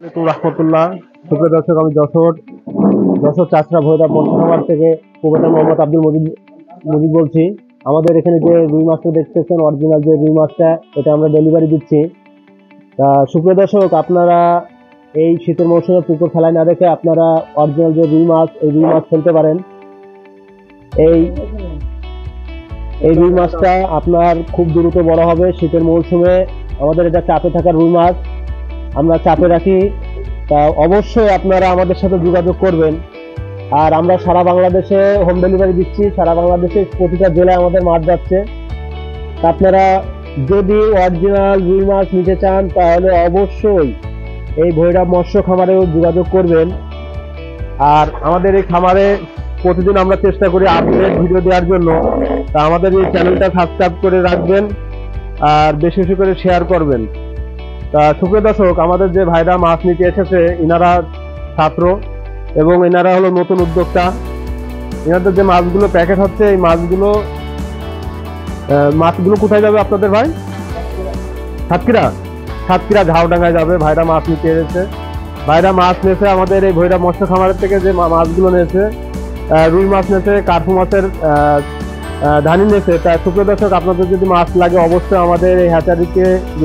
রহমতুল্লাহ। সুপ্রিয় দর্শক, আমি যশোর চাষরা ভৈরব মৎস্য খামার থেকে প্রোপাইটার মোহাম্মদ আব্দুল মজিদ বলছি। আমাদের এখানে যে রুই মাছটা দেখতেছেন, অরিজিনাল যে রুই মাছটা, এটা আমরা ডেলিভারি দিচ্ছি। তা সুপ্রিয় দর্শক, আপনারা এই শীতের মৌসুমে পুকুর খেলায় না দেখে আপনারা অরিজিনাল যে রুই মাছ, এই রুই মাছ ফেলতে পারেন। এই রুই মাছটা আপনার খুব দ্রুত বড় হবে। শীতের মৌসুমে আমাদের এটা চাপে থাকা রুই মাছ, আমরা চাপে রাখি। তা অবশ্যই আপনারা আমাদের সাথে যোগাযোগ করবেন। আর আমরা সারা বাংলাদেশে হোম ডেলিভারি দিচ্ছি, সারা বাংলাদেশে প্রতিটা জেলায় আমাদের মাছ যাচ্ছে। আপনারা যদি অরিজিনাল রুই মাছ নিতে চান তাহলে অবশ্যই এই ভৈরব মৎস্য খামারেও যোগাযোগ করবেন। আর আমাদের এই খামারে প্রতিদিন আমরা চেষ্টা করি আপডেট ভিডিও দেওয়ার জন্য। তা আমাদের এই চ্যানেলটা সাবস্ক্রাইব করে রাখবেন আর বেশি বেশি করে শেয়ার করবেন। তা সুপ্রিয় দর্শক, আমাদের যে ভাইরা মাছ নিতে এসেছে, ইনারা ছাত্র এবং এনারা হলো নতুন উদ্যোক্তা। এনাদের যে মাছগুলো প্যাকেট হচ্ছে, এই মাছগুলো কোথায় যাবে আপনাদের ভাই? সাতক্ষীরা ঝাউডাঙ্গায় যাবে। ভাইরা মাছ নিতে এসেছে, ভাইরা মাছ নিয়েছে আমাদের এই ভৈরব মৎস্য খামারের থেকে। যে মাছগুলো নিয়েছে, রুই মাছ নিয়েছে, কার্পু মাছের ধানি নিয়েছে। তাই সুপ্রিয় দর্শক, আপনাদের যদি মাছ লাগে অবশ্যই আমাদের এই হ্যাচারিকে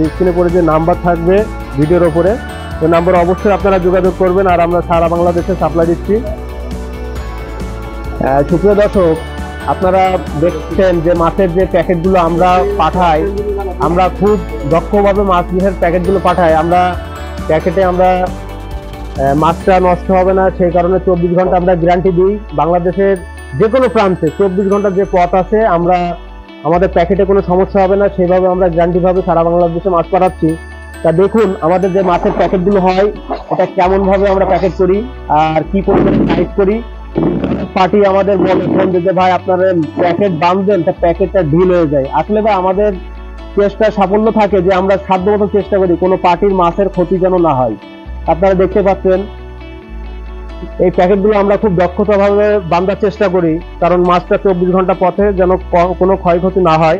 স্ক্রিনে পরে যে নাম্বার থাকবে ভিডিওর ওপরে, ওই নাম্বারে অবশ্যই আপনারা যোগাযোগ করবেন। আর আমরা সারা বাংলাদেশে সাপ্লাই দিচ্ছি। সুপ্রিয় দর্শক, আপনারা দেখছেন যে মাছের যে প্যাকেটগুলো আমরা পাঠাই, আমরা খুব দক্ষভাবে মাছের প্যাকেটগুলো পাঠাই। আমরা প্যাকেটে মাছটা নষ্ট হবে না, সেই কারণে 24 ঘন্টা আমরা গ্যারান্টি দিই। বাংলাদেশের যে কোনো প্রান্তে 24 ঘন্টার যে পথ আছে, আমাদের প্যাকেটে কোনো সমস্যা হবে না, সেইভাবে আমরা গ্যারান্টি ভাবে সারা বাংলাদেশে মাছ পাঠাচ্ছি। তা দেখুন আমাদের যে মাছের প্যাকেটগুলো হয়, এটা কেমন ভাবে আমরা প্যাকেট করি আর কি পরিমাণে সাইজ করি। পার্টি আমাদের বলেছেন যে ভাই আপনারা প্যাকেট বাঁধবেন, তা প্যাকেটটা ঢিল হয়ে যায়। আসলে ভাই আমাদের চেষ্টা সাফল্য থাকে যে আমরা সাধ্যমতো চেষ্টা করি কোনো পার্টির মাছের ক্ষতি যেন না হয়। আপনারা দেখতে পাচ্ছেন এই প্যাকেটগুলো আমরা খুব দক্ষতা ভাবে বাঁধার চেষ্টা করি, কারণ মাছটা 24 ঘন্টা পথে যেন কোনো ক্ষয়ক্ষতি না হয়।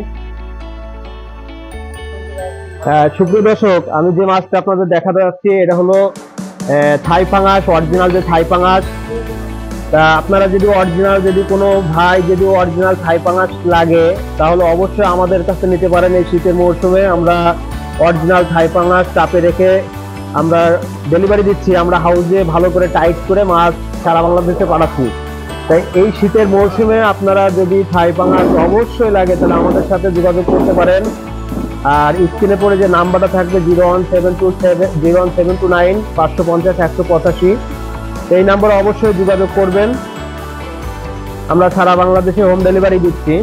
সুপ্রিয় দর্শক, আমি যে মাছটা আপনাদের দেখাতে যাচ্ছি, এটা হলো থাই পাঙাশ, অরিজিনাল যে থাই পাঙাশ। তা আপনারা যদি কোনো ভাই যদি অরিজিনাল থাই পাঙাশ লাগে, তাহলে অবশ্যই আমাদের কাছে নিতে পারেন। এই শীতের মৌসুমে আমরা অরিজিনাল থাই পাঙাশ চাপে রেখে আমরা ডেলিভারি দিচ্ছি। আমরা হাউসে ভালো করে টাইট করে মাছ সারা বাংলাদেশে পাঠাচ্ছি। তাই এই শীতের মৌসুমে আপনারা যদি থাই পাঙাশ অবশ্যই লাগে, তাহলে আমাদের সাথে যোগাযোগ করতে পারেন। আর স্ক্রিনে পরে যে নাম্বারটা থাকবে 01729 550 185, এই নাম্বারে অবশ্যই যোগাযোগ করবেন। আমরা সারা বাংলাদেশে হোম ডেলিভারি দিচ্ছি।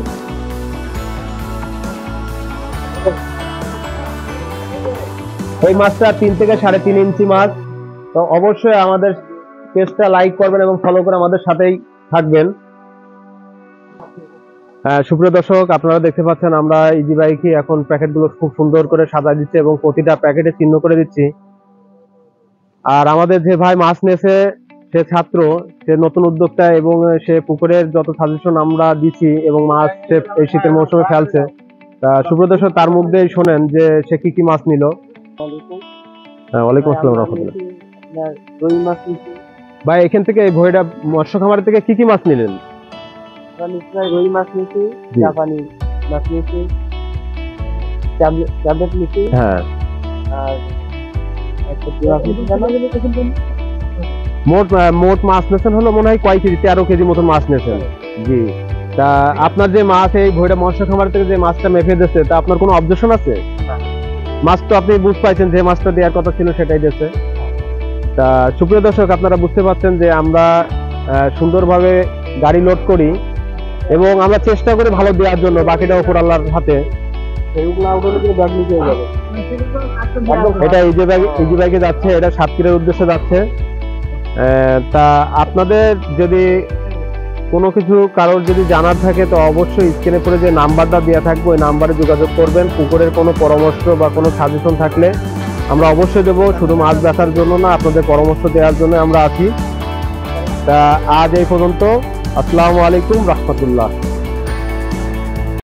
এই মাছটা 3 থেকে 3.5 ইঞ্চি মাছ। তো অবশ্যই আমাদের পেজটা লাইক করবেন এবং ফলো করে আমাদের সাথেই থাকবেন। সুপ্রিয় দর্শক, আপনারা দেখতে পাচ্ছেন আমরা ইজি বাইকে এখন প্যাকেটগুলো খুব সুন্দর করে সাজা দিচ্ছি এবং প্রতিটা প্যাকেটে চিহ্ন করে দিচ্ছি। আর আমাদের যে ভাই মাছ নিয়েছে, সে ছাত্র, সে নতুন উদ্যোক্তা এবং সে পুকুরের যত সাজেশন আমরা দিচ্ছি এবং মাছ সে এই শীতের মৌসুমে ফেলছে। সুপ্রিয় দর্শক, তার মধ্যে শোনেন যে সে কি কি মাছ নিল। ওয়ালাইকুম আসসালাম রাহমাতুল্লাহ। রুই মাছ নিয়েছি ভাই, এখান থেকে এই ভৈরব মৎস্য খামার থেকে কি কি মাছ নিলেন? রুই মাছ নিয়েছি, জাপানি মাছ নিয়েছি, ট্যাবলেট নিয়েছি। হ্যাঁ, আর মোট মাছ নিয়েছেন হলো মনে হয় কয় কেজি? 13 কেজি মতো মাছ নিয়েছেন। জি। তা আপনার যে মাছ এই ভৈরব মৎস্য খামার থেকে যে মাছটা মেপে দিচ্ছে, তা আপনার কোনো অবজেকশন আছে? মাছ তো আপনি বুঝতে পারছেন যে মাছটা দেওয়ার কথা ছিল সেটাই দিয়েছে। তা সুপ্রিয় দর্শক, আপনারা বুঝতে পারছেন যে আমরা সুন্দরভাবে গাড়ি লোড করি এবং আমরা চেষ্টা করি ভালো দেওয়ার জন্য, বাকিটা উপর আল্লাহর হাতে। এটা ইজি বাইকে যাচ্ছে, এটা সাতক্ষীরার উদ্দেশ্যে যাচ্ছে। তা আপনাদের যদি কোনো কিছু কারোর যদি জানার থাকে, তো অবশ্যই স্ক্রিনে পরে যে নাম্বারটা দেওয়া থাকবে ওই নাম্বারে যোগাযোগ করবেন। পুকুরের কোনো পরামর্শ বা কোনো সাজেশন থাকলে আমরা অবশ্যই দেবো। শুধু মাছ বেচার জন্য না, আপনাদের পরামর্শ দেওয়ার জন্য আমরা আছি। তা আজ এই পর্যন্ত। আসসালামু আলাইকুম রহমতুল্লাহ।